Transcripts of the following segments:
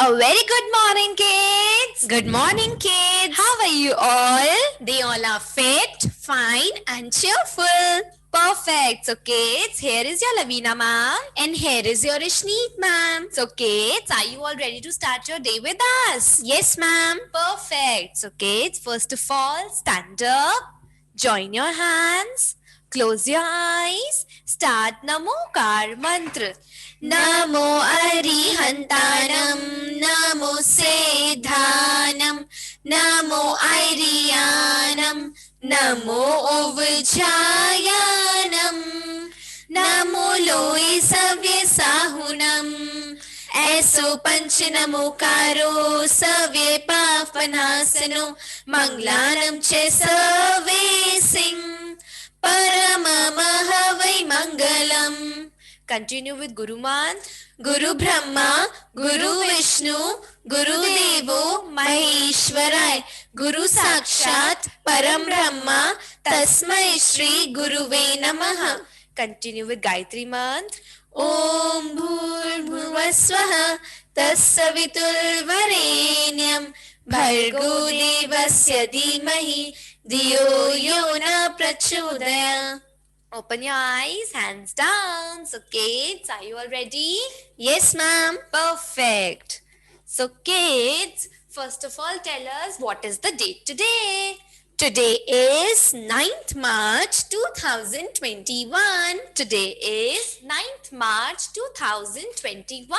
A very good morning, kids. Good morning, kids. How are you all? They all are fit, fine, and cheerful. Perfect. So, kids, here is your Lavina ma'am. And here is your Ishneet, ma'am. So, kids, are you all ready to start your day with us? Yes, ma'am. Perfect. So, kids, first of all, stand up, join your hands, close your eyes, start Namokar mantra. Namo Arihantanam, Namo Sedhanam, Namo Ariyanam, Namo Uvjayanam, Namo Loe Savye Sahunam, ऐसो पंच नमोकारो सव्ये पापनासनो मंगलानम च सवे सिंह परममः वै मंगलम. Continue with Guru mantra. गुरु ब्रह्मा गुरु विष्णु गुरु देवो महेश्वराय गुरु साक्षात परम ब्रह्मा तस्मै श्री गुरुवे नमः. Continue with Gayatri mantra. ओम भूर्भुवस्वः तत्सवितुर्वरेण्यं भर्गो देवस्य धीमहि धियो यो न प्रचोदयात्. Open your eyes, hands down. So, kids, are you all ready? Yes, ma'am. Perfect. So, kids, first of all, tell us what is the date today? Today is 9th March 2021. Today is 9th March 2021.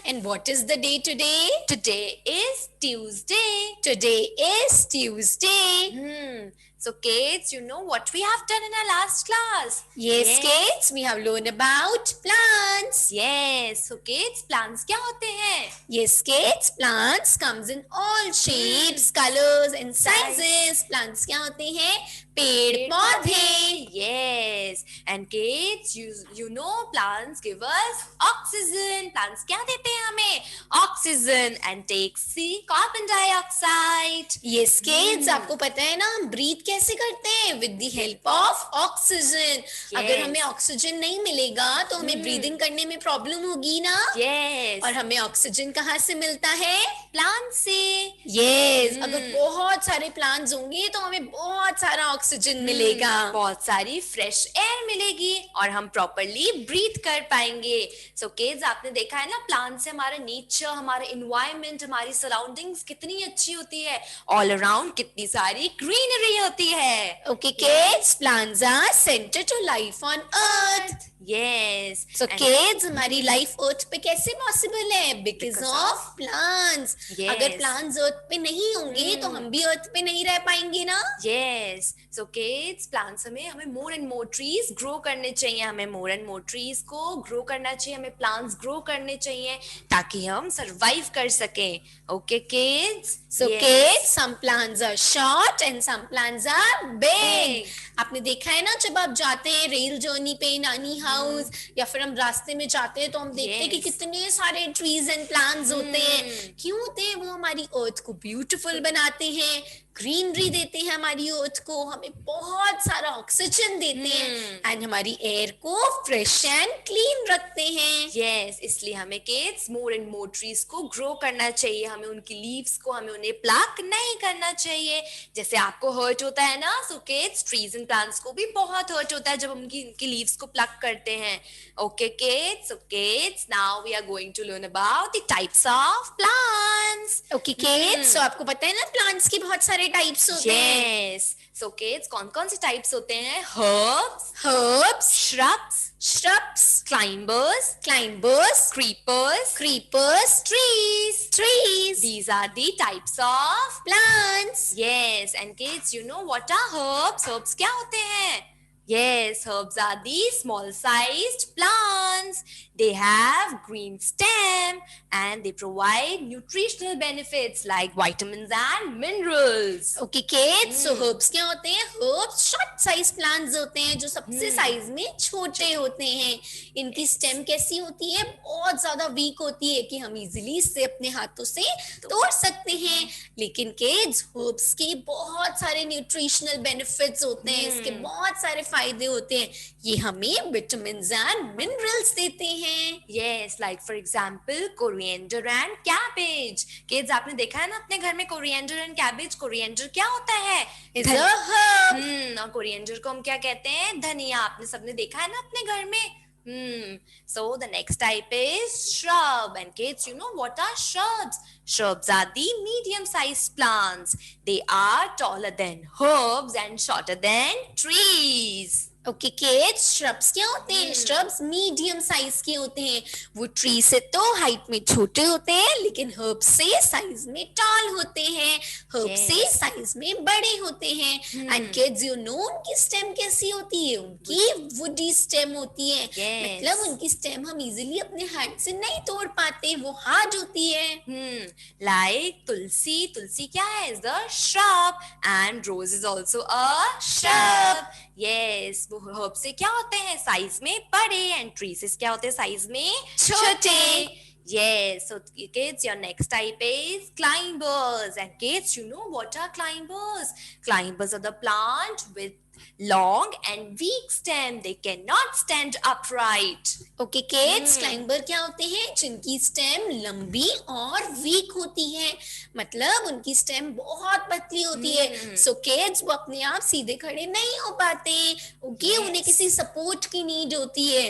And what is the day today? Today is Tuesday. Today is Tuesday. So, kids, you know what we have done in our last class? Yes, kids, we have learned about plants. Yes. So, kids, plants क्या होते हैं? Yes, kids, plants comes in all shapes, colors and sizes. Plants क्या होते हैं? पेड़ पौधे. Yes. And kids, you know plants give us oxygen. Plants क्या देते हैं हमें? Oxygen and takes the carbon dioxide. Yes, kids, आपको पता है ना हम breathe कैसे करते हैं? With the help of oxygen. अगर हमें ऑक्सीजन नहीं मिलेगा तो हमें ब्रीदिंग करने में प्रॉब्लम होगी ना. Yes. और हमें ऑक्सीजन कहाँ से मिलता है? प्लांट से. Yes. अगर बहुत सारे प्लांट्स होंगे तो हमें बहुत सारा ऑक्सीजन मिलेगा. बहुत सारी फ्रेश एयर मिलेगी और हम प्रॉपरली ब्रीथ कर पाएंगे. सो किड्स, आपने देखा है ना प्लांट से हमारा नेचर, हमारा एनवायरनमेंट, हमारी सराउंडिंग्स कितनी अच्छी होती है. ऑल अराउंड कितनी सारी ग्रीनरी होती है. Okay, kids, plants are center to life on earth. Yes. So kids, हमारी लाइफ अर्थ पे कैसे पॉसिबल है? Because of plants. Yes. अगर plants अर्थ पे नहीं होंगे तो हम भी अर्थ पे नहीं रह पाएंगे ना. Yes. So kids, plants हमें more and more trees grow करने चाहिए. हमें more and more trees को grow करना चाहिए. हमें plants grow करने चाहिए ताकि हम survive कर सकें. Okay, kids? So kids, some plants are short and some plants are big. आपने देखा है ना जब आप जाते हैं रेल जर्नी पे, नानी हाउस या फिर हम रास्ते में जाते हैं तो हम देखते हैं कि कितने सारे ट्रीज एंड प्लांट्स होते हैं. क्यों होते हैं? वो हमारी अर्थ को ब्यूटीफुल बनाते हैं, ग्रीनरी देते हैं हमारी अर्थ को, हमें बहुत सारा ऑक्सीजन देते हैं एंड हमारी एयर को फ्रेश एंड क्लीन रखते हैं. Yes, इसलिए हमें kids more and more trees को ग्रो करना चाहिए. हमें उनकी लीव्स को, हमें उन्हें प्लक नहीं करना चाहिए. जैसे आपको हर्ट होता है ना, so kids trees and plants को भी बहुत हर्ट होता है जब हम उनकी लीव्स को प्लक करते हैं. Okay, kids? So kids, now we are going to learn about the types of plants. Okay, kids, so आपको पता है ना प्लांट्स की बहुत सारे टाइप्स होते हैं. Yes. So kids, कौन-कौन से टाइप्स होते हैं? Herbs, shrubs, climbers, creepers, trees. These are the types of plants. Yes. And kids, you know what are herbs? Herbs क्या होते हैं? Yes, herbs are the small-sized plants. They have green stem and they provide nutritional benefits like vitamins and minerals. Okay, kids. So herbs क्या होते हैं? Herbs short size plants होते हैं जो सबसे साइज में छोटे होते हैं. इनकी स्टेम कैसी होती है? बहुत ज्यादा वीक होती है कि हम इजीली इससे अपने हाथों से तोड़ सकते हैं. लेकिन kids, herbs के बहुत सारे न्यूट्रिशनल बेनिफिट्स होते हैं. इसके बहुत सारे फायदे होते हैं, ये हमें विटामिन एंड मिनरल्स देते हैं। Yes, like for example, coriander and cabbage. Kids, आपने देखा है ना अपने घर में coriander and cabbage? Coriander क्या होता है? Is a herb. और coriander को हम क्या कहते हैं? धनिया। आपने सबने देखा है ना अपने घर में? So the next type is shrub. And kids, you know what are shrubs? Shrubs are the medium-sized plants. They are taller than herbs and shorter than trees. Okay kids, shrubs क्या होते हैं? श्रब्स मीडियम साइज के होते हैं। वो tree से तो height में छोटे होते हैं, लेकिन हर्ब से साइज में टॉल होते हैं, हर्ब से साइज में बड़े होते हैं। एंड किड्स, यू नो उनकी स्टेम कैसी होती है? उनकी वुडी स्टेम होती है। मतलब उनकी स्टेम हम इजीली अपने हैंड से नहीं तोड़ पाते, वो हार्ड होती है। लाइक तुलसी। तुलसी क्या है? Is the shrub. And rose is also a shrub. Yes, वो हर्ब से क्या होते हैं? साइज में बड़े। एंड ट्री से क्या होते हैं? साइज में छोटे। Yes, so kids, your next type is climbers. And kids, you know what are climbers? Climbers are the plant with long and weak stem. They cannot stand upright. Okay kids, climber क्या होते हैं? जिनकी stem लंबी और week होती है, मतलब उनकी स्टेम बहुत पतली होती है। सो किड्स, वो अपने आप सीधे खड़े नहीं हो पाते। ओके, उन्हें किसी सपोर्ट की नीड होती है।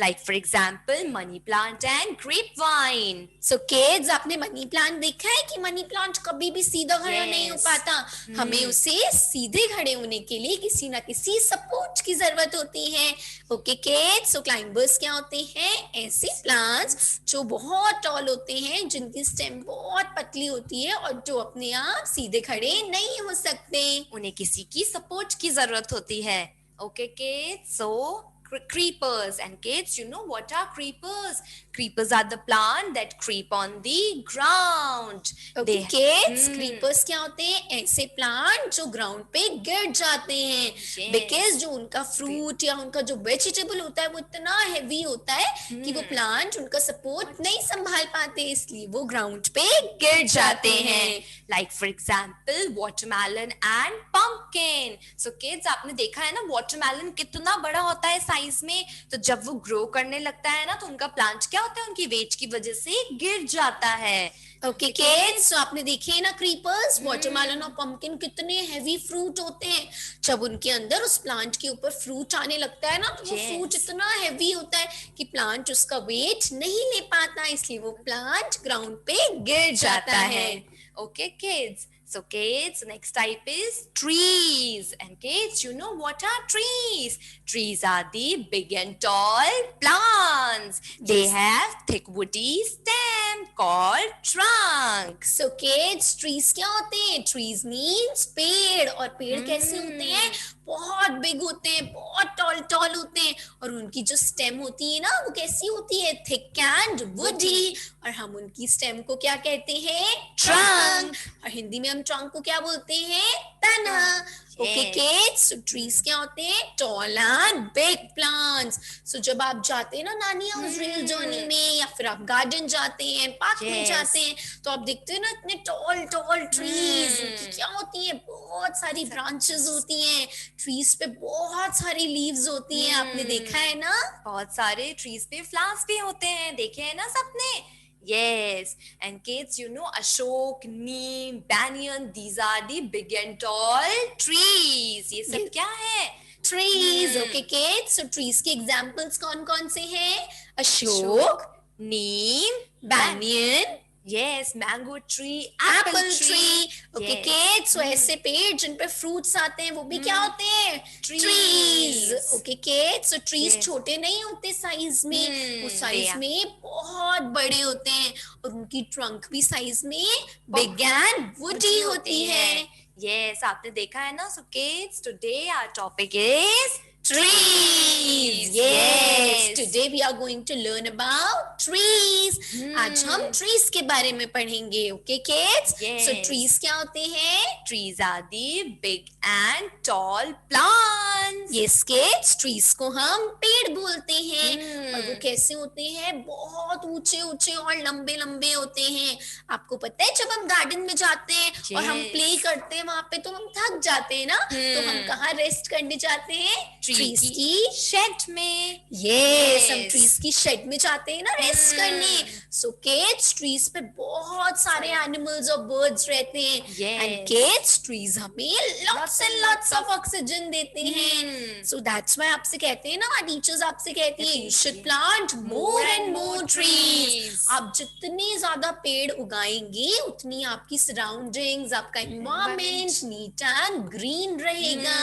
Like for example, money plant and grapevine. So kids, आपने मनी प्लांट देखा है कि मनी प्लांट कभी भी सीधा खड़ा नहीं हो पाता। हमें उसे सीधे खड़े होने के लिए किसी ना किसी सपोर्ट की जरूरत होती है। ओके किड्स, सो क्लाइंबर्स क्या होते हैं? ऐसे प्लांट्स जो बहुत टॉल होते हैं, जिनकी स्टेम बहुत पतली होती है और जो अपने आप सीधे खड़े नहीं हो सकते, उन्हें किसी की सपोर्ट की जरूरत होती है। Okay kids, so creepers. And kids, you know what are creepers? Creepers are the plant that creep on the ground. Okay, kids, creepers क्या होते हैं? ऐसे प्लांट जो ग्राउंड पे गिर जाते हैं, बिकॉज जो उनका फ्रूट या उनका जो वेजिटेबल होता है वो इतना हेवी होता है कि वो प्लांट उनका सपोर्ट नहीं संभाल पाते, इसलिए वो ग्राउंड पे गिर जाते हैं। Like for example, watermelon and pumpkin. So kids, आपने देखा है ना watermelon कितना बड़ा होता है साइज में? तो जब वो ग्रो करने लगता है ना, तो उनका प्लांट क्या होता है? उनकी वेट की वजह से गिर जाता है। ओके किड्स, तो आपने देखे ना क्रीपर्स, वाटरमेलन और पंपकिन कितने हेवी फ्रूट होते हैं। जब उनके अंदर उस प्लांट के ऊपर फ्रूट आने लगता है ना, तो वो फ्रूट इतना हेवी होता है कि प्लांट उसका वेट नहीं ले पाता, इसलिए वो प्लांट ग्राउंड पे गिर जाता है। Okay kids, so kids, next type is trees. And kids, you know what are trees? Trees are the big and tall plants. They have thick woody stem called trunk. So kids, trees क्या होते हैं? Trees means पेड़। और पेड़ कैसे होते हैं? बहुत बिग होते हैं, बहुत टॉल होते हैं, और उनकी जो स्टेम होती है ना, वो कैसी होती है? Thick and woody. और हम उनकी स्टेम को क्या कहते हैं? ट्रंक। और हिंदी में हम ट्रंक को क्या बोलते हैं? तना। ओके किड्स, ट्रीज क्या होते हैं? Tall and big plants. So जब आप जाते हैं ना नानी हाउस रेल जर्नी में, या फिर आप गार्डन जाते हैं, पार्क में जाते हैं, तो आप देखते हैं ना इतने टॉल ट्रीज। उनकी क्या होती है? बहुत सारी ब्रांचेस होती हैं, ट्रीज पे बहुत सारी लीव्स होती हैं। आपने देखा है ना? बहुत सारे ट्रीज पे फ्लावर्स भी होते हैं, देखे हैं ना सबने? Yes, and kids, you know Ashok, Neem, Banyan, these are the big and tall trees. ये सब क्या है? Trees. Okay kids, so trees के examples कौन कौन से हैं? अशोक, नीम, banyan, yes, mango tree, apple tree. Okay kids, so ऐसे पेड़ जिन पे fruits आते हैं वो भी क्या होते हैं? Trees. Okay kids, so trees छोटे नहीं होते साइज में, वो साइज में बहुत बड़े होते हैं, और उनकी ट्रंक भी साइज में बिग एंड वुडी होती है। Yes, आपने देखा है ना? So kids, today our topic is trees. Yes, today we are going to learn about trees. आज हम trees के बारे में पढ़ेंगे. Okay kids? Yes. So trees क्या होते हैं? Trees are the big and tall plants. Yes kids, trees को हम पेड़ बोलते हैं. और वो कैसे होते हैं? बहुत ऊंचे ऊंचे और लंबे लंबे होते हैं. आपको पता है जब हम गार्डन में जाते हैं और हम प्ले करते हैं वहां पे तो हम थक जाते हैं ना, तो हम कहाँ रेस्ट करने जाते हैं? ट्रीज की शेड में. Yes, हम ट्रीज की शेड में जाते हैं ना रेस्ट करने. So kids, ट्रीज पे बहुत सारे एनिमल्स और बर्ड्स रहते हैं. And kids, ट्रीज हमें lots and lots of oxygen देते हैं. So that's why आपसे कहते हैं ना, टीचर्स आपसे कहती है you should plant more and more trees. आप जितने ज्यादा पेड़ उगाएंगे उतनी आपकी सराउंडिंग्स, आपका एनवायरनमेंट नीट एंड ग्रीन रहेगा.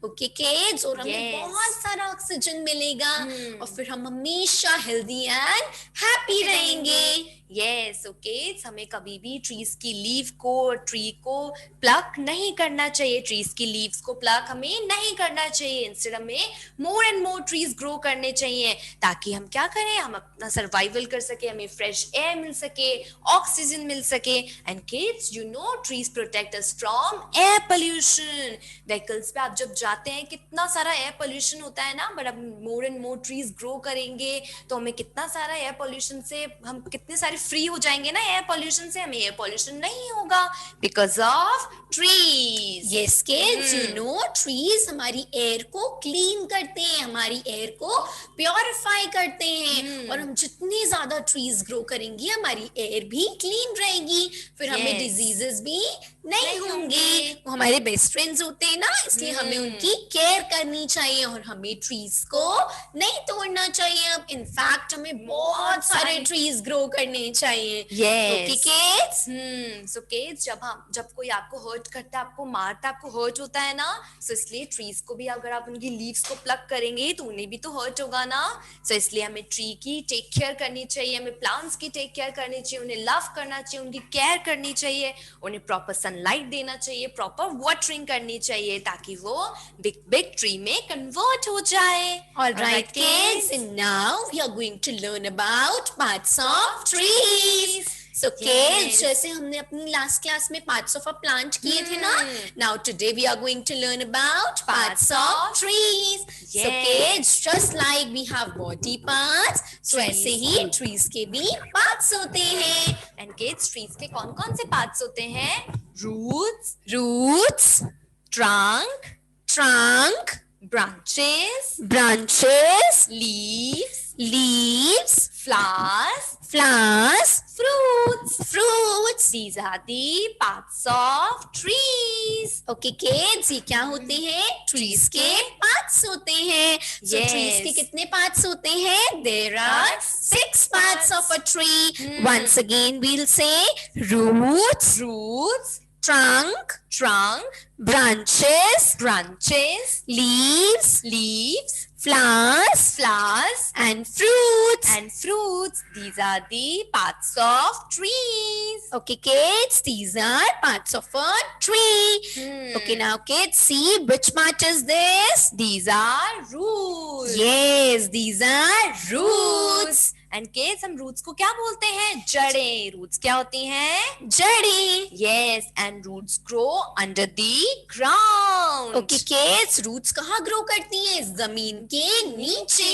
ओके किड्स, और हमें बहुत सारा ऑक्सीजन मिलेगा और फिर हम हमेशा हेल्दी एंड हैप्पी रहेंगे. Yes, okay. हमें कभी भी ट्रीज की लीव को, ट्री को प्लक नहीं करना चाहिए. ट्रीज की लीव्स को प्लक हमें नहीं करना चाहिए. इंस्टेड हमें more and more trees grow करने चाहिए ताकि हम क्या करें, हम अपना सर्वाइवल कर सके, हमें फ्रेश एयर मिल सके, ऑक्सीजन मिल सके. And kids, you know trees protect us from air pollution. Vehicles पे आप जब जाते हैं कितना सारा एयर पोल्यूशन होता है ना, बट अब मोर एंड मोर ट्रीज ग्रो करेंगे तो हमें कितना सारा एयर पोल्यूशन से, हम कितने सारे फ्री हो जाएंगे ना एयर पोल्यूशन से. हमें एयर पोल्यूशन नहीं होगा because of trees. Yes kids, you know trees हमारी एयर को क्लीन करते हैं, हमारी एयर को प्योरीफाई करते हैं. और हम जितनी ज्यादा ट्रीज ग्रो करेंगे हमारी एयर भी क्लीन रहेगी, फिर हमें डिजीजेस भी नहीं होंगे. वो हमारे बेस्ट फ्रेंड्स होते हैं ना, इसलिए हमें उनकी केयर करनी चाहिए और हमें ट्रीज को नहीं तोड़ना चाहिए. इनफैक्ट हमें बहुत सारे ट्रीज ग्रो करने चाहिए. Yes. Okay, kids? So kids, जब कोई आपको हर्ट करता है, आपको मारता है, आपको हर्ट होता है ना, so इसलिए ट्रीज को भी अगर आप उनकी लीव्स को प्लक करेंगे तो उन्हें भी तो हर्ट होगा ना. so इसलिए हमें ट्री की टेक केयर करनी चाहिए, हमें प्लांट्स की टेक केयर करनी चाहिए, उन्हें लव करना चाहिए, उनकी केयर करनी चाहिए, उन्हें प्रॉपर सनलाइट देना चाहिए, प्रॉपर वाटरिंग करनी चाहिए ताकि वो बिग बिग ट्री में कन्वर्ट हो जाए. All right, kids, and now we are going to learn about parts of trees. So kids, जैसे हमने अपनी लास्ट क्लास में parts of a plant किए थे ना, now today we are going to learn about parts of trees. So kids, just like we have body parts, so ऐसे ही trees के भी parts होते हैं. And kids, trees के कौन कौन से parts होते हैं? Roots, trunk, branches, leaves, flowers, fruits. These are the parts of trees. Okay kids, ये क्या होते हैं? Trees के parts होते हैं. So trees के कितने parts होते हैं? There are 6 parts of a tree. Once again we'll say roots, trunk, branches, leaves, flowers, and fruits. These are the parts of trees. Okay kids, these are parts of a tree. Okay, now kids, see which part is this? These are roots. Yes, these are roots. And kids, हम roots को क्या बोलते हैं? जड़ें. Roots क्या होती हैं? जड़ें. Yes, and roots grow under the ground. Okay kids, roots कहाँ grow करती हैं? जमीन के नीचे.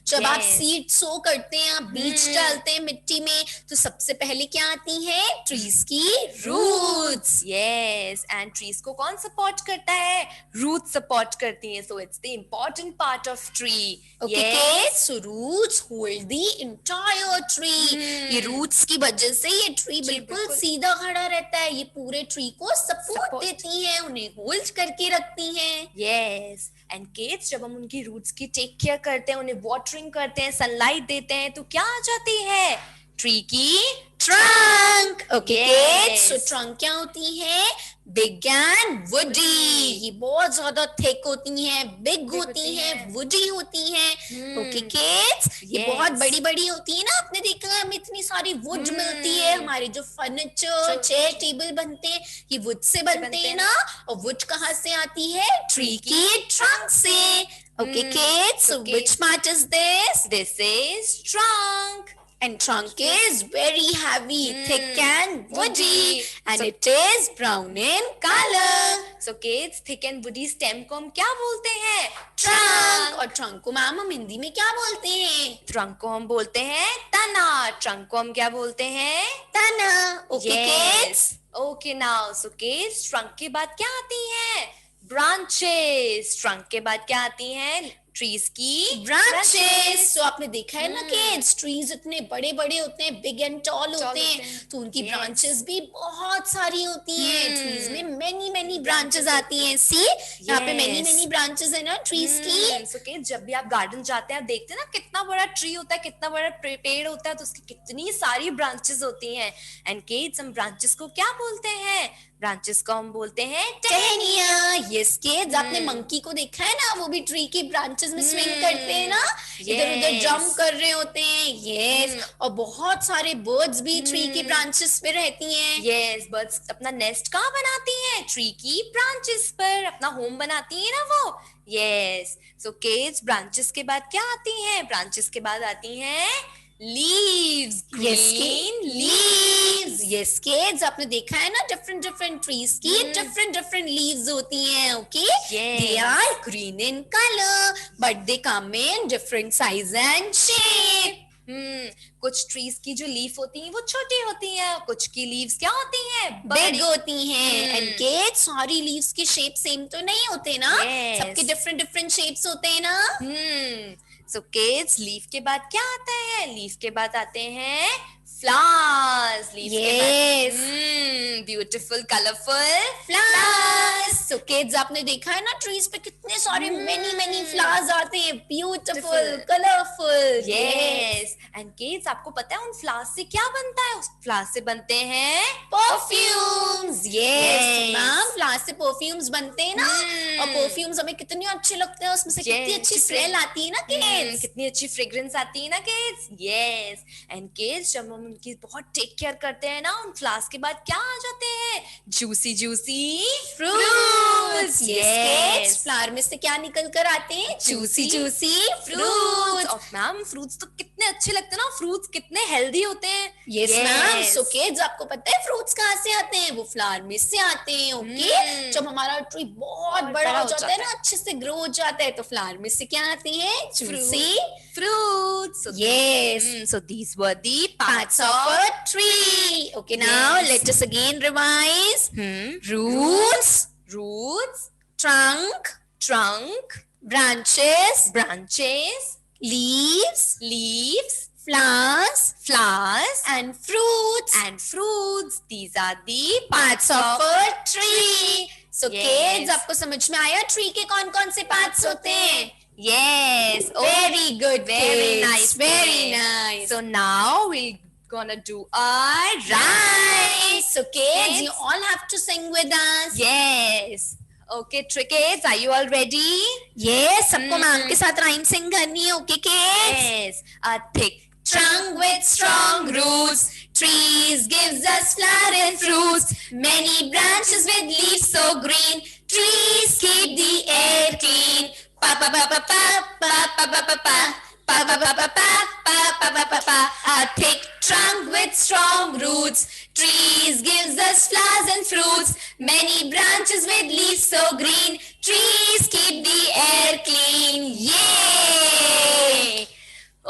जब आप सीड सो करते हैं, आप बीज डालते हैं मिट्टी में, तो सबसे पहले क्या आती है? ट्रीज की रूट्स. Yes, and trees को कौन सपोर्ट करता है? Roots सपोर्ट करती हैं. So it's the important part of tree. Okay kids, so roots hold the entire tree. ये roots की वजह से ये ट्री बिल्कुल सीधा खड़ा रहता है. ये पूरे ट्री को सपोर्ट देती है, उन्हें होल्ड करके रखती हैं. Yes, and kids, जब हम उनकी रूट्स की टेक केयर करते हैं, उन्हें वाटरिंग करते हैं, सनलाइट देते हैं, तो क्या आ जाती है? ट्री की ट्रंक. ओके किड्स, सो ट्रंक क्या होती है? Big and woody. ये बहुत ज्यादा थिक होती हैं, बिग होती हैं, वुडी होती हैं. ओके किड्स, ये बहुत बड़ी बड़ी होती है ना. आपने देखा है हमें इतनी सारी वुड मिलती है. हमारे जो फर्नीचर, चेयर, टेबल बनते हैं ये वुड से बनते हैं ना. और वुड कहाँ से आती है? ट्री की ट्रंक से. Okay, kids, so Okay. which part is this? This is trunk. And trunk is very heavy, thick and woody, woody. and So- it is brown in color. So kids, thick and woody stem को हम क्या बोलते हैं? Trunk, और trunk को ma'am हम हिंदी में क्या बोलते हैं? ट्रंक को हम बोलते हैं तना. ट्रंक को हम क्या बोलते हैं? तना. Okay, kids. Okay, now so kids, trunk के बाद क्या आती है? ब्रांचेस. ट्रंक के बाद क्या आती हैं? ट्रीज की ब्रांचेस. तो आपने देखा है ना किड्स, ट्रीज इतने बड़े बड़े होते हैं, बिग एंड टॉल होते हैं, तो उनकी ब्रांचेस भी बहुत सारी होती हैं. ट्रीज में मेनी मेनी ब्रांचेस आती हैं. सी, यहाँ पे मेनी मेनी ब्रांचेस है ना ट्रीज की. So kids, जब भी आप गार्डन जाते हैं, आप देखते हैं ना कितना बड़ा ट्री होता है, कितना बड़ा पेड़ होता है, तो उसकी कितनी सारी ब्रांचेस होती हैं. एंड किड्स, हम ब्रांचेस को क्या बोलते हैं? ब्रांचेस को हम बोलते हैं टहनियाँ. यस किड्स, आपने मंकी को देखा है ना, वो भी ट्री की ब्रांचेस में स्विंग करते हैं ना, इधर उधर जंप कर रहे होते हैं. यस, और बहुत सारे बर्ड्स भी ट्री की ब्रांचेस पे रहती हैं. यस, बर्ड्स अपना नेस्ट कहाँ बनाती हैं? ट्री की ब्रांचेस पर अपना होम बनाती है ना वो. यस, सो किड्स, ब्रांचेस के बाद क्या आती हैं? ब्रांचेस के बाद आती हैं leaves. Green leaves. Yes kids, आपने देखा है ना डिफरेंट डिफरेंट ट्रीज की डिफरेंट डिफरेंट लीव्स होती हैं. Okay, they are green in colour, but they come in different size and shape. कुछ ट्रीज की जो लीफ होती हैं वो छोटी होती हैं, कुछ की लीव्स क्या होती हैं? बिग होती हैं. एंड किड्स, सारी लीव्स के शेप सेम तो नहीं होते ना, सबके डिफरेंट डिफरेंट शेप्स होते हैं ना. सो किड्स, लीफ के बाद क्या आता है? लीफ के बाद आते हैं फ्लावर्स. लीफ के बाद ब्यूटीफुल कलरफुल फ्लावर्स. सो किड्स, आपने देखा है ना ट्रीज पे कितने सारे मेनी मेनी फ्लावर्स आते हैं, beautiful colourful. Yes, and kids, आपको पता है उन फ्लावर्स से क्या बनता है? उस फ्लावर्स से बनते हैं परफ्यूम्स. यस मैम, फ्लावर्स से परफ्यूम्स बनते हैं ना, और परफ्यूम्स हमें कितने अच्छे लगते हैं, उसमें से कितनी अच्छी स्मेल आती है ना किड्स. कितनी अच्छी फ्रेग्रेंस आती है ना किड्स. यस, एंड किड्स, जब हम उनकी बहुत टेक केयर करते हैं ना, उन फ्लावर्स के बाद क्या आ जाते हैं? Juicy juicy fruits. Yes, flower में से क्या निकल कर आते हैं? Juicy juicy fruits. और मैम, फ्रूट्स तो कितने अच्छे लगते हैं ना, फ्रूट्स कितने हेल्दी होते हैं. Yes ma'am. सो किड्स, आपको पता है फ्रूट्स कहाँ से आते हैं? वो फ्लावर में से आते हैं. ओके, जब हमारा ट्री बहुत बड़ा हो जाता है ना, अच्छे से ग्रो हो जाता है, तो फ्लावर में से क्या आते हैं? Juicy fruits. Yes. So these were the Parts of a tree. Okay, now let us again revise. Roots, roots, trunk, trunk, branches, branches, leaves, leaves, flowers, flowers, and fruits. and fruits. These are the Parts of a tree. So Yes. kids, आपको समझ में आया tree के कौन कौन से parts होते हैं? Yes. Very good, Very kids. nice. Very nice. So now we're gonna do a rhyme. Right. So kids, you all have to sing with us. Yes. Okay, kids, are you all ready? Yes, सबको ma'am के साथ rhyme sing करनी है. Okay, kids. Yes. A thick Trunk with strong roots, trees gives us flower and fruits. Many branches with leaves so green, trees keep the air clean. Pa pa pa pa pa pa pa pa pa pa. Pa pa pa pa pa pa pa pa pa pa. A thick trunk with strong roots, trees gives us flowers and fruits. Many branches with leaves so green, trees keep the air clean. Yay!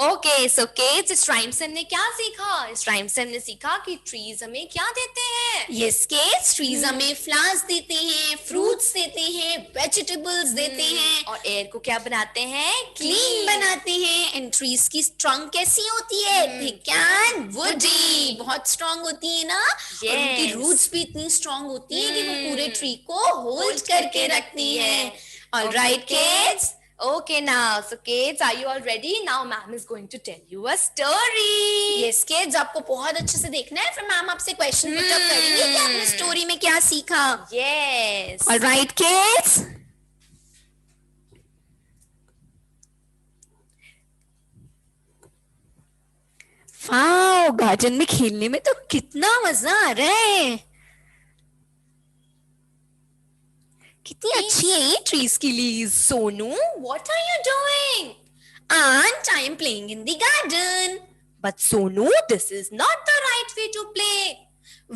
Okay, so kids, इस rhyme से हमने क्या सीखा? इस rhyme से हमने सीखा कि trees हमें क्या देते हैं? Yes, kids, trees हमें flowers देते हैं, fruits देते हैं, vegetables देते हैं, और air को क्या बनाते हैं? clean बनाते हैं. And trees की trunk कैसी होती है? Thick and woody. बहुत strong होती है ना? और उनकी Yes. roots भी इतनी strong होती है कि वो पूरे tree को hold करके रखती है. All right, kids. Okay, now, so kids, are you all ready? Now, ma'am is going to tell you a story. Yes, kids, आपको बहुत अच्छे से देखना है, फिर मैम आपसे क्वेश्चन पुट अप करेंगे कि आपने स्टोरी में क्या सीखा. Yes. All right, kids. Wow, garden में खेलने में तो कितना मजा आ रहा है. कितनी अच्छी है ये ट्रीज की leaves. Sonu, what are you doing? Aunt, I am playing in the garden. But Sonu, this is not the right way to play.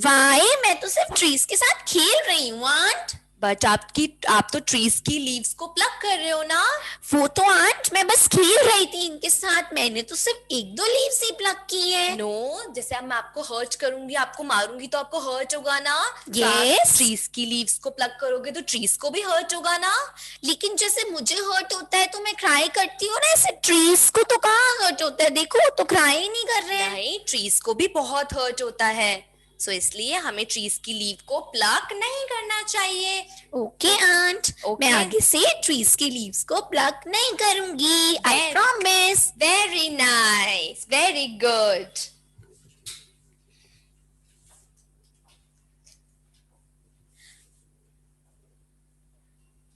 Why? मैं तो सिर्फ ट्रीज के साथ खेल रही हूँ आंट। बट आप तो ट्रीज की लीव्स को प्लग कर रहे हो ना। वो तो आंट मैं बस खेल रही थी इनके साथ, मैंने तो सिर्फ एक दो लीव्स ही प्लग की है। नो, जैसे अब मैं आपको हर्ट करूंगी, आपको मारूंगी तो आपको हर्ट होगा ना। Yes. ट्रीज की लीव्स को प्लग करोगे तो ट्रीज को भी हर्ट होगा ना। लेकिन जैसे मुझे हर्ट होता है तो मैं क्राई करती हूँ ना, ऐसे ट्रीज को तो कहाँ हर्ट होता है, देखो वो तो क्राई ही नहीं कर रहे हैं। नहीं, ट्रीज को भी बहुत हर्ट होता है, सो इसलिए हमें ट्रीज की लीव को प्लग नहीं करना चाहिए। ओके आंट, मैं आगे से ट्रीज की लीव्स को प्लग नहीं करूंगी, I promise. Very nice, very good.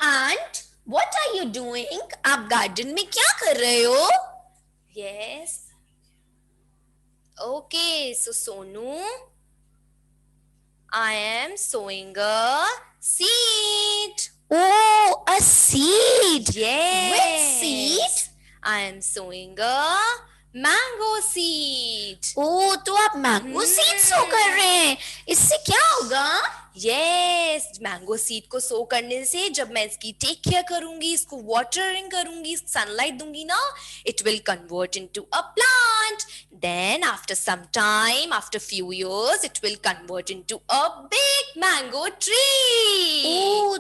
Aunt, what are you doing? आप गार्डन में क्या कर रहे हो? Yes, okay, so Sonu, I am sowing a seed. Oh, a seed. Yes. Which seed? I am sowing a mango seed. Oh, तो आप mango seed सो कर रहे हैं, इससे क्या होगा? Yes, मैंगो सीड को सो करने से जब मैं इसकी टेक केयर करूंगी, इसको वाटरिंग करूंगी, सनलाइट दूंगी ना, it will convert into a plant. Then after some time, after few years, it will convert into a big mango tree. Oh,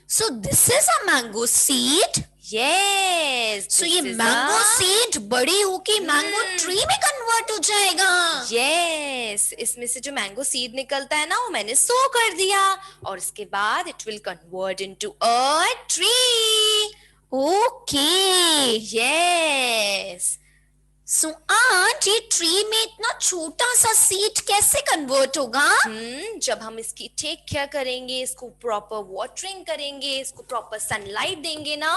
so this is a mango seed? Yes. So ये mango seed बड़ी होके mango tree में convert हो जाएगा? Yes, इसमें से जो mango seed निकलता है ना, वो मैंने सो कर दिया और इसके बाद it will convert into a tree. Okay. Yes. So aunt, ये ट्री में इतना छोटा सा सीड कैसे कन्वर्ट होगा? जब हम इसकी टेक केयर करेंगे, इसको प्रॉपर वाटरिंग करेंगे, इसको प्रॉपर सनलाइट देंगे ना,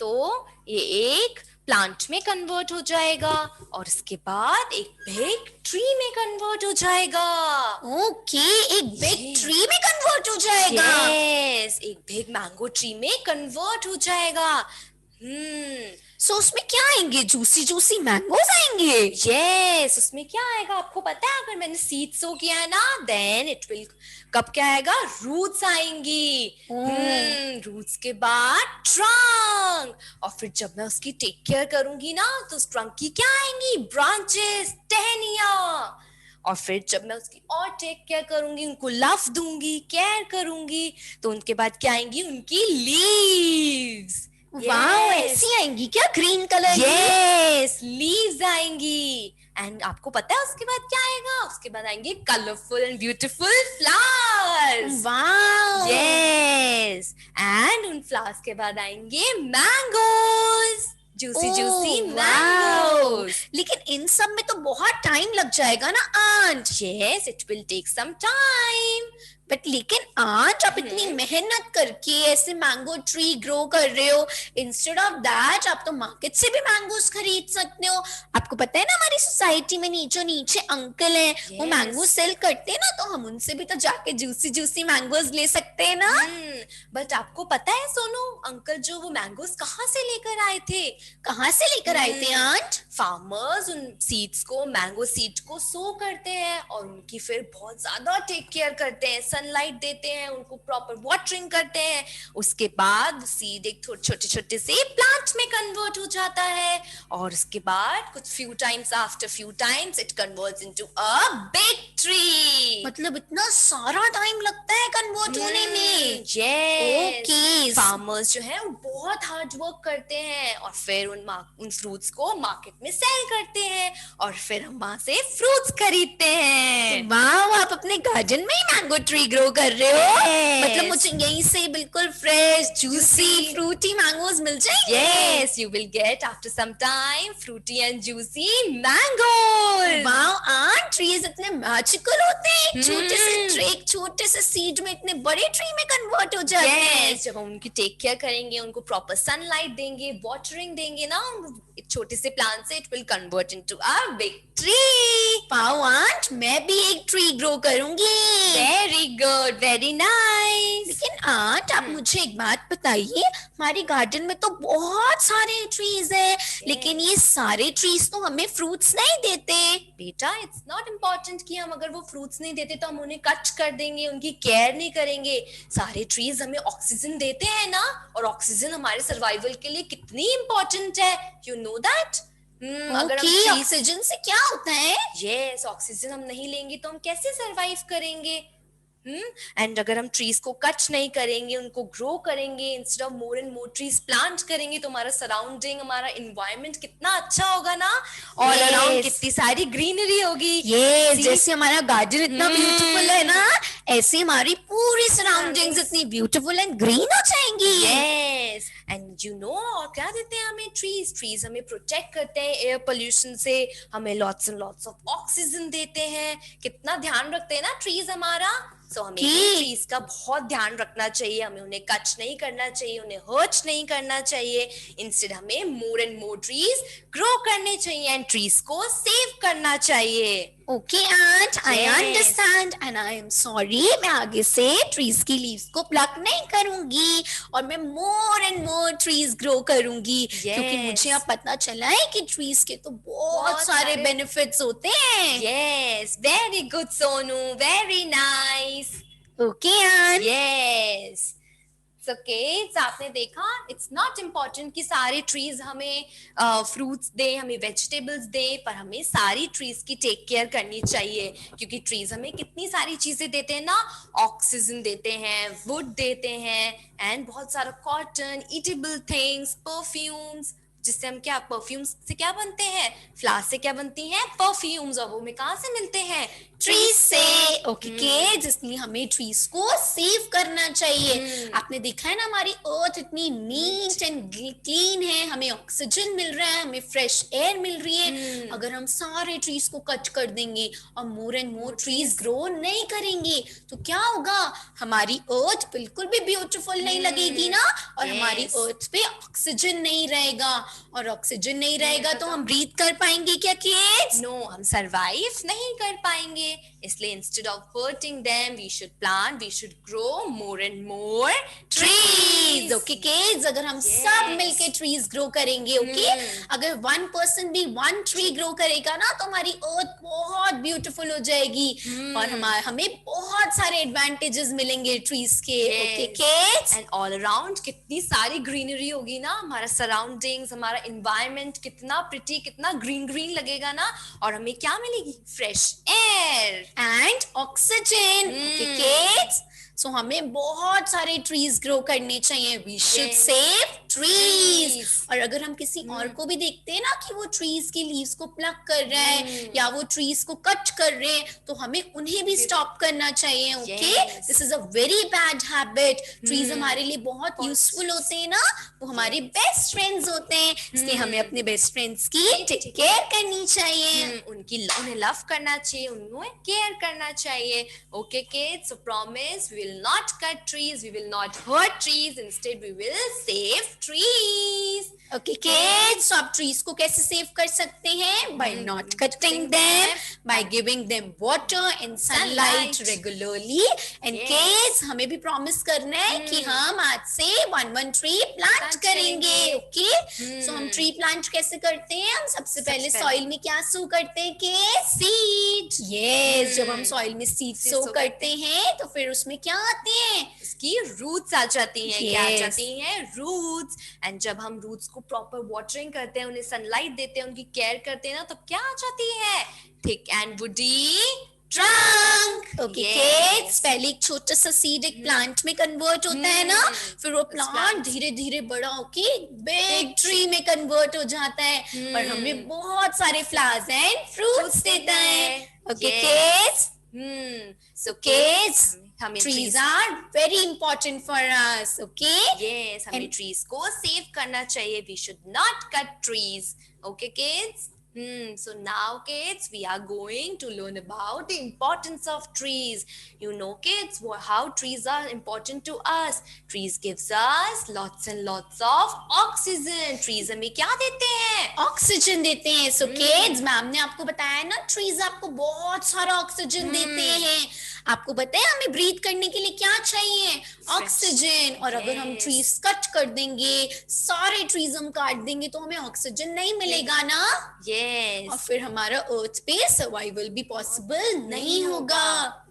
तो ये एक प्लांट में कन्वर्ट हो जाएगा और इसके बाद एक बिग ट्री में कन्वर्ट हो जाएगा। ओके, एक बिग ट्री में कन्वर्ट हो जाएगा। यस, एक बिग मैंगो ट्री में कन्वर्ट हो जाएगा। सो उसमें क्या आएंगे? जूसी जूसी मैंगोज आएंगे? यस, उसमें क्या आएगा आपको पता है? अगर मैंने सीड सो किया है ना, देन इट विल, कब क्या आएगा? रूट्स आएंगी। रूट्स के बाद ट्रंक, और फिर जब मैं उसकी टेक केयर करूंगी ना, तो उस ट्रंक की क्या आएंगी? ब्रांचेस, टहनियां। और फिर जब मैं उसकी और टेक केयर करूंगी, उनको लव दूंगी, केयर करूंगी, तो उनके बाद क्या आएंगी? उनकी लीव्स। वाओ, ऐसी आएंगी क्या? ग्रीन कलर की? यस, लीव्स आएंगी। एंड आपको पता है उसके बाद क्या आएगा? उसके बाद आएंगे colourful and beautiful flowers. Wow, yes, and उन फ्लावर्स के बाद आएंगे मैंगोज, जूसी जूसी मैंगोज। लेकिन इन सब में तो बहुत टाइम लग जाएगा ना aunt? Yes, it will take some time. But लेकिन आज आप इतनी मेहनत करके ऐसे मैंगो ट्री ग्रो कर रहे हो, इंस्टेड ऑफ दैट आप तो मार्केट से भी मैंगोज खरीद सकते हो। आपको पता है ना, हमारी सोसाइटी में नीचे अंकल हैं, वो मैंगो सेल करते हैं ना, तो हम उनसे भी तो जाके जूसी जूसी मैंगोज ले सकते हैं ना। बट आपको पता है सोनू, अंकल जो वो मैंगोज कहाँ से लेकर आए थे? कहाँ से लेकर आए थे आंट? फार्मर्स उन सीड्स को, मैंगो सीड्स को सो करते हैं और उनकी फिर बहुत ज्यादा टेक केयर करते हैं, सनलाइट देते हैं, उनको प्रॉपर वाटरिंग करते हैं। उसके बाद सीड एक छोटे छोटे से प्लांट में कन्वर्ट हो जाता है और उसके बाद कुछ few times it converts into a big tree. मतलब इतना सारा टाइम लगता है कन्वर्ट होने में? Yes, okay. फार्मर्स जो है वो बहुत हार्ड वर्क करते हैं और फिर उन फ्रूट्स को मार्केट में सेल करते हैं और फिर हम वहां से फ्रूट्स खरीदते हैं। वाह, आप अपने गार्डन में ही मैंगो ट्री ग्रो कर रहे हो? मतलब मुझे यहीं से बिल्कुल फ्रेश जूसी फ्रूटी मैंगोज मिल जाएंगे? Yes, you will get after some time fruity and juicy mangoes. वाह आंट, ट्रीज इतने मैजिकल होते हैं, छोटे से सीड में इतने बड़े ट्री में कन्वर्ट हो जाते हैं। जब हम उनकी टेक केयर करेंगे, उनको प्रॉपर सनलाइट देंगे, वाटरिंग देंगे ना, छोटे से प्लांट से it will convert into a big tree. Wow aunt, मैं भी एक ट्री ग्रो करूंगी। Very good, very nice. लेकिन आंट, आप मुझे एक बात बताइए, हमारे गार्डन में तो बहुत सारे ट्रीज हैं, लेकिन ये सारे ट्रीज तो हमें फ्रूट्स नहीं देते। बेटा, इट्स नॉट इम्पोर्टेंट कि हम अगर वो फ्रूट्स नहीं देते तो हम उन्हें कट कर देंगे, उनकी केयर नहीं करेंगे। सारे ट्रीज हमें ऑक्सीजन देते हैं ना, और ऑक्सीजन हमारे सर्वाइवल के लिए कितनी इम्पोर्टेंट है, यू नो दैट। अगर हम ओके, ऑक्सीजन से क्या होता है? यस, ऑक्सीजन हम नहीं लेंगे तो हम कैसे सरवाइव करेंगे? एंड अगर हम ट्रीज को कट नहीं करेंगे, उनको ग्रो करेंगे, instead of more and more trees plant करेंगे, तो हमारा सराउंडिंग, हमारा एनवायरनमेंट कितना अच्छा होगा ना, ऑल अराउंड कितनी सारी ग्रीनरी होगी। ये जैसे हमारा गार्डन इतना ब्यूटीफुल है ना, ऐसे हमारी पूरी सराउंडिंग्स इतनी ब्यूटीफुल एंड ग्रीन हो जाएंगी। यस, एंड यू नो, और क्या देते हैं हमें ट्रीज? ट्रीज हमें प्रोटेक्ट करते हैं एयर पोल्यूशन से, हमें lots and lots of oxygen देते हैं। कितना ध्यान रखते हैं ना ट्रीज हमारा। सो हमें ट्रीज का बहुत ध्यान रखना चाहिए, हमें उन्हें कट नहीं करना चाहिए, उन्हें हर्ट नहीं करना चाहिए। इंस्टेड हमें more and more trees grow करने चाहिए एंड ट्रीज को सेव करना चाहिए। Okay aunt, I understand and I am sorry, मैं आगे से ट्रीज की लीव्स को प्लक नहीं करूंगी और मैं मोर एंड मोर ट्रीज ग्रो करूंगी, क्योंकि मुझे अब पता चला है कि ट्रीज के तो बहुत सारे बेनिफिट्स होते हैं। Yes, very good Sonu, very nice. Okay aunt. Yes, so kids, आपने देखा, इट्स नॉट इम्पोर्टेंट कि सारे ट्रीज हमें फ्रूट्स दे, हमें वेजिटेबल्स दे, पर हमें सारी ट्रीज की टेक केयर करनी चाहिए, क्योंकि ट्रीज हमें कितनी सारी चीजें देते हैं ना। ऑक्सीजन देते हैं, वुड देते हैं, एंड बहुत सारा कॉटन, ईटेबल थिंग्स, परफ्यूम्स, जिससे हम क्या, परफ्यूम्स से क्या बनते हैं, फ्लावर्स से क्या बनती हैं, परफ्यूम्स, और वो हमें कहाँ से मिलते हैं, ट्रीज से। ओके, जिसलिए हमें ट्रीज को सेव करना चाहिए। आपने देखा है ना, हमारी अर्थ इतनी नीट एंड क्लीन है, हमें ऑक्सीजन मिल रहा है, हमें फ्रेश एयर मिल रही है। अगर हम सारे ट्रीज को कट कर देंगे और मोर एंड मोर ट्रीज ग्रो नहीं करेंगे तो क्या होगा, हमारी अर्थ बिल्कुल भी ब्यूटीफुल नहीं लगेगी ना, और हमारी अर्थ पे ऑक्सीजन नहीं रहेगा, और ऑक्सीजन नहीं रहेगा तो हम ब्रीथ कर पाएंगे क्या किड्स? नो, हम सरवाइव नहीं कर पाएंगे। इसलिए instead of hurting them, we should plant, we should grow more and more trees. Okay kids, अगर हम सब मिलके ट्रीज ग्रो करेंगे, ओके, अगर 1% भी 1 ट्री ग्रो करेगा ना, तो हमारी अर्थ बहुत ब्यूटीफुल हो जाएगी, और हमें बहुत सारे एडवांटेजेस मिलेंगे ट्रीज के। Okay kids, and all around कितनी सारी ग्रीनरी होगी ना, हमारा सराउंडिंग्स, हमारा एनवायरनमेंट कितना प्रिटी, कितना ग्रीन ग्रीन लगेगा ना, और हमें क्या मिलेगी, fresh air and oxygen. Okay kids, so हमें बहुत सारे ट्रीज ग्रो करने चाहिए। We should save trees. और अगर हम किसी और को भी देखते हैं ना कि वो ट्रीज की लीव्स को प्लक कर रहा है या वो ट्रीज को कट कर रहे हैं, तो हमें उन्हें भी स्टॉप करना चाहिए। Okay, this is a very bad habit. Trees हमारे लिए बहुत यूजफुल होते हैं ना, वो हमारे बेस्ट फ्रेंड्स होते हैं, इसलिए हमें अपने बेस्ट फ्रेंड्स की टेक केयर करनी चाहिए, उन्हें लव करना चाहिए, उन्हें केयर करना चाहिए। Okay kids, so promise, we will not cut trees, we will not hurt trees, instead we will save trees. Okay kids, so आप trees को कैसे save कर सकते हैं? By not cutting them, by giving them water and sunlight regularly. And kids, हमें भी promise करना है कि हम आज से 1 tree plant करेंगे। Okay, so हम tree plant कैसे करते हैं? हम सबसे पहले soil में क्या sow करते हैं kids? Seed. Yes, जब हम soil में seed sow करते हैं तो फिर उसमें क्या आते हैं? इसकी रूट्स आ जाती हैं। क्या आ जाती हैं? रूट्स। एंड जब हम रूट्स को प्रॉपर वाटरिंग करते हैं, उन्हें सनलाइट देते हैं, उनकी केयर करते हैं ना, तो क्या आ जाती है? Thick and woody trunk. Okay kids, पहले एक छोटा सा सीड एक प्लांट में कन्वर्ट होता है ना, फिर वो प्लांट धीरे धीरे बड़ा होके बिग ट्री में कन्वर्ट हो जाता है और हमें बहुत सारे फ्लावर्स एंड फ्रूट्स देता है। Okay kids, so kids, trees are very important for us. Okay, yes, हमें trees को save करना चाहिए. We should not cut trees. Okay kids, So now, kids, we are going to learn about the importance of trees. You know, kids, how trees are important to us. Trees gives us lots and lots of oxygen. Trees हमें क्या देते हैं? Oxygen देते हैं. So kids, ma'am ने आपको बताया ना, ट्रीज आपको बहुत सारा ऑक्सीजन देते हैं. आपको पता है हमें ब्रीथ करने के लिए क्या चाहिए? ऑक्सीजन. और अगर हम Yes. ट्रीज कट कर देंगे, सारे ट्रीज हम काट देंगे, तो हमें ऑक्सीजन नहीं मिलेगा ना. और Yes. फिर हमारा अर्थ पे सर्वाइवल भी पॉसिबल नहीं होगा.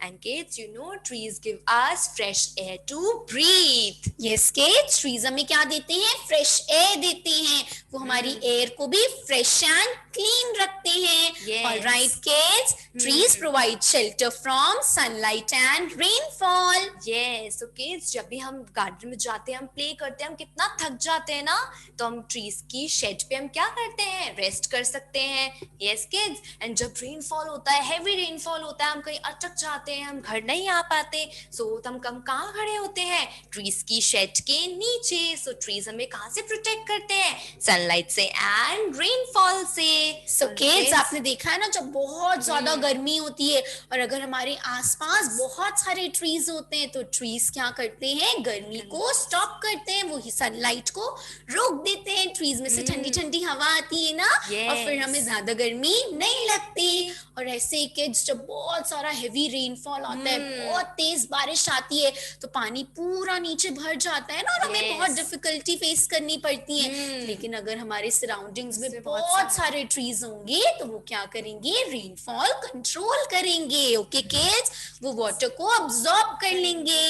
And kids, you know, trees give us fresh air to breathe. Yes kids, trees हमें क्या देते हैं? फ्रेश एयर देते हैं. वो हमारी एयर को भी फ्रेश एंड क्लीन रखते हैं. Yes. Alright kids, trees provide shelter from sunlight and rainfall. Yes, so kids, जब भी हम गार्डन में जाते हैं, हम प्ले करते हैं, हम कितना थक जाते हैं ना, तो हम ट्रीज की शेड पे हम क्या करते हैं? रेस्ट कर सकते हैं. Yes, kids, एंड जब रेनफॉल होता है, हैवी रेनफॉल होता है, हम कहीं अटक जाते हैं, हम घर नहीं आ पाते, सो हम कहाँ खड़े होते हैं? ट्रीज की शेड के नीचे. सो ट्रीज हमें कहाँ से प्रोटेक्ट करते हैं? सनलाइट से एंड रेनफॉल से. सो किड्स, आपने देखा है ना, जब बहुत ज्यादा गर्मी होती है और अगर हमारे आसपास बहुत सारे ट्रीज होते हैं, तो ट्रीज क्या करते हैं? गर्मी को स्टॉप करते हैं, वो सनलाइट को रोक देते हैं. ट्रीज में से ठंडी ठंडी हवा आती है ना, और फिर हमें ज्यादा गर्मी नहीं लगती. और ऐसे ही किड्स, जब बहुत सारा हेवी रेनफॉल आता है, बहुत तेज बारिश आती है, तो पानी पूरा नीचे भर जाता है ना, और हमें बहुत डिफिकल्टी फेस करनी पड़ती है. लेकिन अगर हमारे सराउंडिंग्स में बहुत सारे ट्रीज होंगे, तो वो क्या करेंगे? रेनफॉल कंट्रोल करेंगे. ओके किड्स, वो वाटर को अब्सॉर्ब कर लेंगे.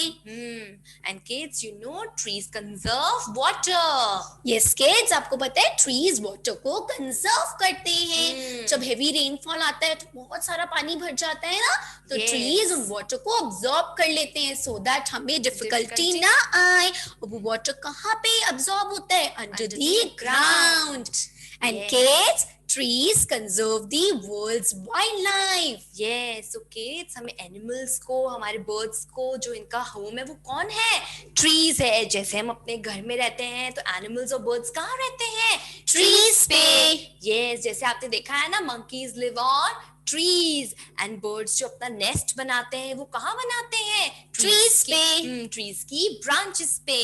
And kids, you know, trees conserve water. Yes kids, आपको पता है ट्रीज वाटर को कंजर्व करते हैं. जब हेवी रेनफॉल आता है, तो बहुत सारा पानी भर जाता है ना, तो ट्रीज उन वाटर को अब्सॉर्ब कर लेते हैं, सो दैट हमें डिफिकल्टी ना आए. और वो वाटर कहाँ पे अब्सॉर्ब होता है? Under the ground. And kids, trees conserve the world's wildlife. Yes, so kids, हमें एनिमल्स को, हमारे बर्ड्स को, जो इनका होम है, वो कौन है? ट्रीज है. जैसे हम अपने घर में रहते हैं, तो एनिमल्स और बर्ड्स कहाँ रहते हैं? ट्रीज पे. Yes, जैसे आपने देखा है ना, monkeys live on trees, and birds जो अपना नेस्ट बनाते हैं, वो कहाँ बनाते हैं? ट्रीज पे. ट्रीज की ब्रांचेस पे.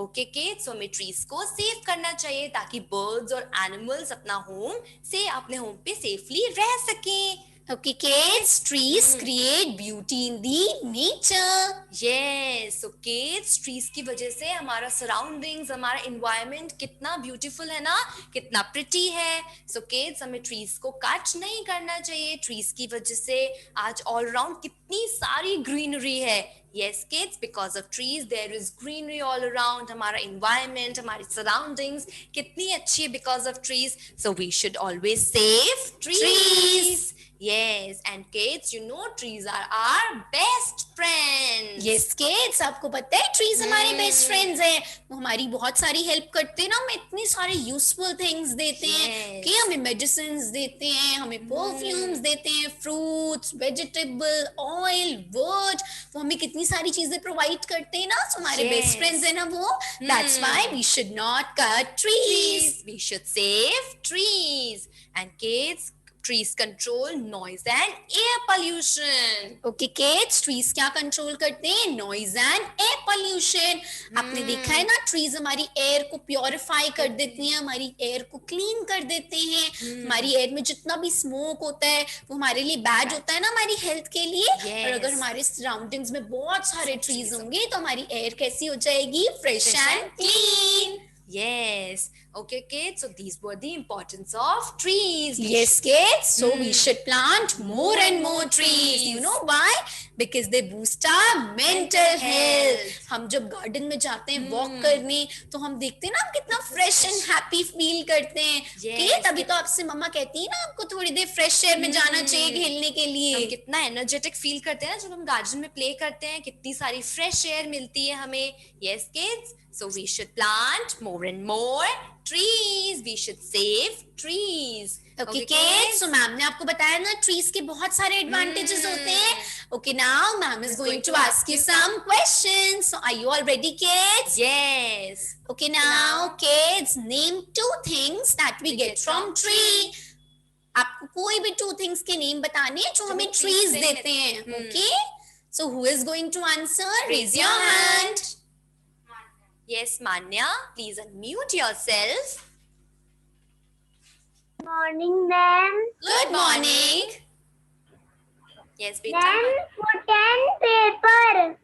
ओके किड्स, हमें ट्रीज को सेव करना चाहिए, ताकि बर्ड्स और एनिमल्स अपना होम से अपने होम पे सेफली रह सकें. Okay kids, trees create beauty in the nature. Yes, so kids, trees की वजह से हमारा सराउंडिंग्स, हमारा इन्वायरमेंट कितना ब्यूटीफुल है ना, कितना प्रिटी है. So kids, हमें ट्रीज को कट नहीं करना चाहिए. ट्रीज की वजह से आज ऑल अराउंड कितनी सारी ग्रीनरी है. Yes, kids, because of trees there is greenery all around. हमारा environment, हमारी surroundings कितनी अच्छी है because of trees. So we should always save trees. Yes, and kids, you know, trees are our best friends. Yes kids, आपको पता है trees हमारे best friends हैं. वो हमारी बहुत सारी हेल्प करते हैं ना, हमें इतनी सारी यूजफुल थिंग्स देते हैं कि हमें मेडिसिन देते हैं, हमें परफ्यूम्स देते हैं, फ्रूट्स, वेजिटेबल, ऑयल, वुड, वो हमें कितनी सारी चीजें प्रोवाइड करते हैं ना. हमारे बेस्ट फ्रेंड्स है ना वो. That's why we should not cut trees. We should save trees. And kids, trees control noise and air pollution. Okay kids, trees क्या कंट्रोल करते हैं? Noise and air pollution. आपने देखा है ना, ट्रीज हमारी एयर को प्योरीफाई कर देती हैं, हमारी एयर को क्लीन कर देते हैं. हमारी एयर में जितना भी स्मोक होता है, वो हमारे लिए बैड होता है ना, हमारी हेल्थ के लिए. और अगर हमारे सराउंडिंग्स में बहुत सारे ट्रीज होंगे, तो हमारी एयर कैसी हो जाएगी? Fresh and clean. Yes. Okay, kids. So these were the importance of trees. Yes, kids. So we should plant more and more trees. You know why? Because they boost our mental health. हम जब garden में जाते हैं walk करने, तो हम देखते हैं ना, हम कितना फ्रेश एंड हैप्पी फील करते हैं. Yes. तभी तो आपसे मम्मा कहती है ना, आपको थोड़ी देर फ्रेश एयर में जाना चाहिए खेलने के लिए. हम कितना एनर्जेटिक फील करते हैं ना, जब हम गार्डन में प्ले करते हैं, कितनी सारी फ्रेश एयर मिलती है हमें. Yes, kids. So we should plant more and more trees. We should save trees. Okay, kids. So ma'am ने आपको बताया ना trees के बहुत सारे advantages होते हैं. Okay, now ma'am is going to ask you some questions. So are you all ready, kids? Yes. Okay, now kids, name 2 things that we get from tree. आपको कोई भी 2 things के name बताने हैं जो हमें trees देते हैं. Okay? So who is going to answer? Raise your hand. Yes, Manya. Please unmute yourself. Morning, ma'am. Good morning. Yes, beta. Then food and paper.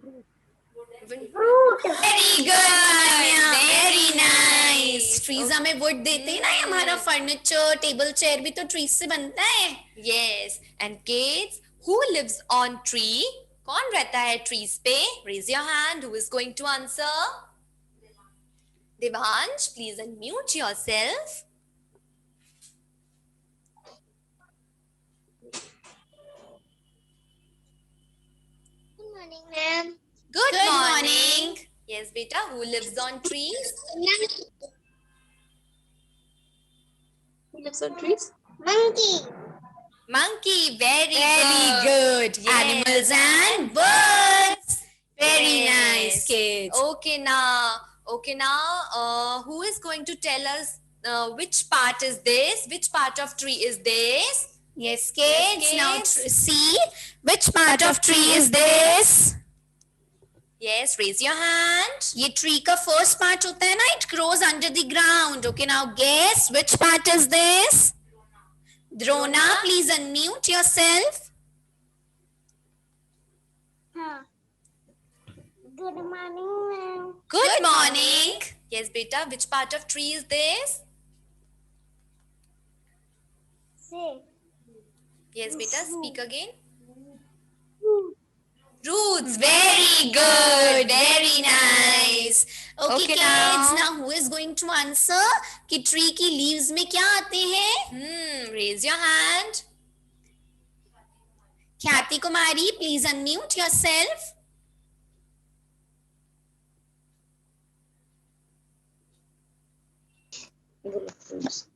Fruit. Very good, Manya. Very nice. Trees हमें wood देते हैं ना. हमारा furniture, table, chair भी तो trees से बनता है. Yes. And kids, who lives on tree? कौन रहता है trees पे? Raise your hand. Who is going to answer? Devansh, please unmute yourself. Good morning, ma'am. Good morning. Yes, beta. Who lives on trees? Who lives on trees? Monkey. Monkey. Very good. Yes. Animals and birds. Very Yes. nice, kids. Okay, now, who is going to tell us which part is this? Which part of tree is this? Yes, kids. Yes, Now kids. see which part of tree is this? Yes, raise your hand. ये tree का first part होता है ना, it grows under the ground. Okay, now guess which part is this? Drona, please unmute yourself. Good morning, ma'am. Good morning. Yes, beta. Which part of tree is this? Say. Yes, beta. Speak again. Fruit. Roots. Very good. Very nice. Okay, Okay, kids. now. Now who is going to answer कि tree की leaves में क्या आते हैं? Raise your hand. ख्याति कुमारी, please unmute yourself.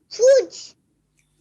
Fruits.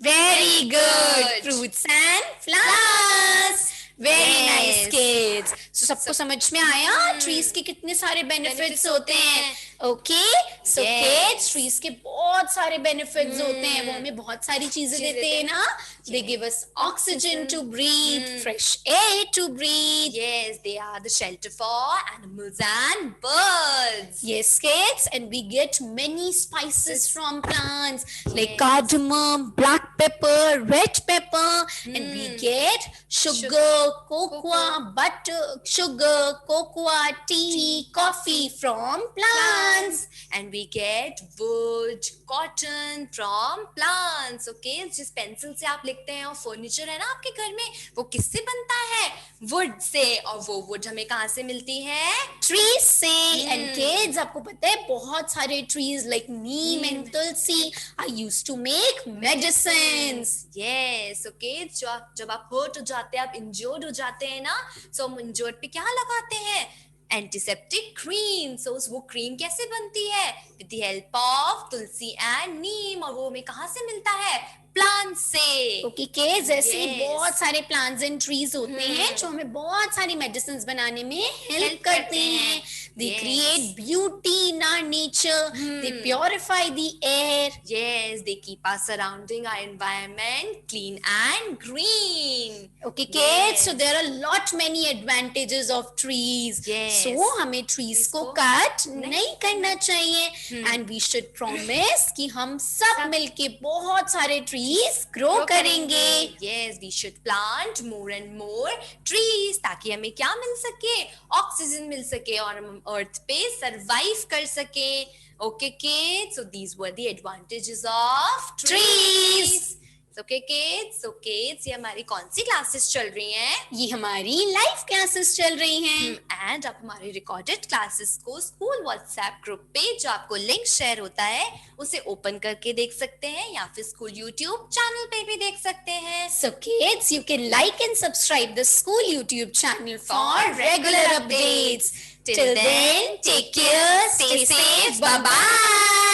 Very good. Good. Fruits and flowers. Very Yes. nice, kids. So सबको समझ में आया trees के कितने सारे benefits Benefits होते होते हैं. हैं. Okay, so Yes. kids, trees के बहुत सारे benefits होते हैं. वो हमें बहुत सारी चीजें देते हैं ना. They give us oxygen to breathe, fresh air to breathe. Yes, they are the shelter for animals and birds. Yes, kids, and we get many spices from plants like Yes. cardamom, black pepper, red pepper, and we get sugar, cocoa, butter, sugar, cocoa, tea, coffee from plants. And we get wood, cotton from plants. Okay, जिस pencil से आप लिखते हैं और furniture है ना आपके घर में, वो किससे बनता है? Would say. और वो वुड हमें कहाँ से मिलती है? Trees say, and kids, आपको पता है बहुत सारे trees like neem and tulsi are used to make medicines. Yes, okay. जब आप hurt हो जाते हैं, आप injured हो जाते हैं ना, so हम injured पे क्या लगाते हैं? Antiseptic cream. So वो cream कैसे बनती है? With the help of tulsi and neem. और वो हमें कहाँ से मिलता है? Plant से. Okay, kids, ऐसे ही Yes. बहुत सारे plants and trees होते हैं जो हमें बहुत सारी medicines बनाने में help Help करते करते हैं. हैं. They Yes. create beauty in our nature. They purify the air. Yes, they keep us surrounding our environment clean and green. Okay, kids, so Yes. there are a lot many advantages of trees. Yes. So हमें trees को cut नहीं करना चाहिए. And we should promise कि हम सब मिलके बहुत सारे trees grow करेंगे. Yes, we should plant more and more trees ताकि हमें क्या मिल सके? ऑक्सीजन मिल सके और हम अर्थ पे सरवाइव कर सके. Okay, kids, so these were the advantages of trees. Okay, kids, so kids, ये हमारी कौन सी क्लासेस चल रही हैं? ये हमारी लाइव क्लासेस चल रही हैं. एंड आप हमारे रिकॉर्डेड क्लासेस को स्कूल व्हाट्सएप ग्रुप पे जो आपको लिंक शेयर होता है उसे ओपन करके देख सकते हैं या फिर स्कूल यूट्यूब चैनल पे भी देख सकते हैं. So kids, you can like and subscribe the school YouTube channel for regular updates. Till then, take care, stay safe, bye bye.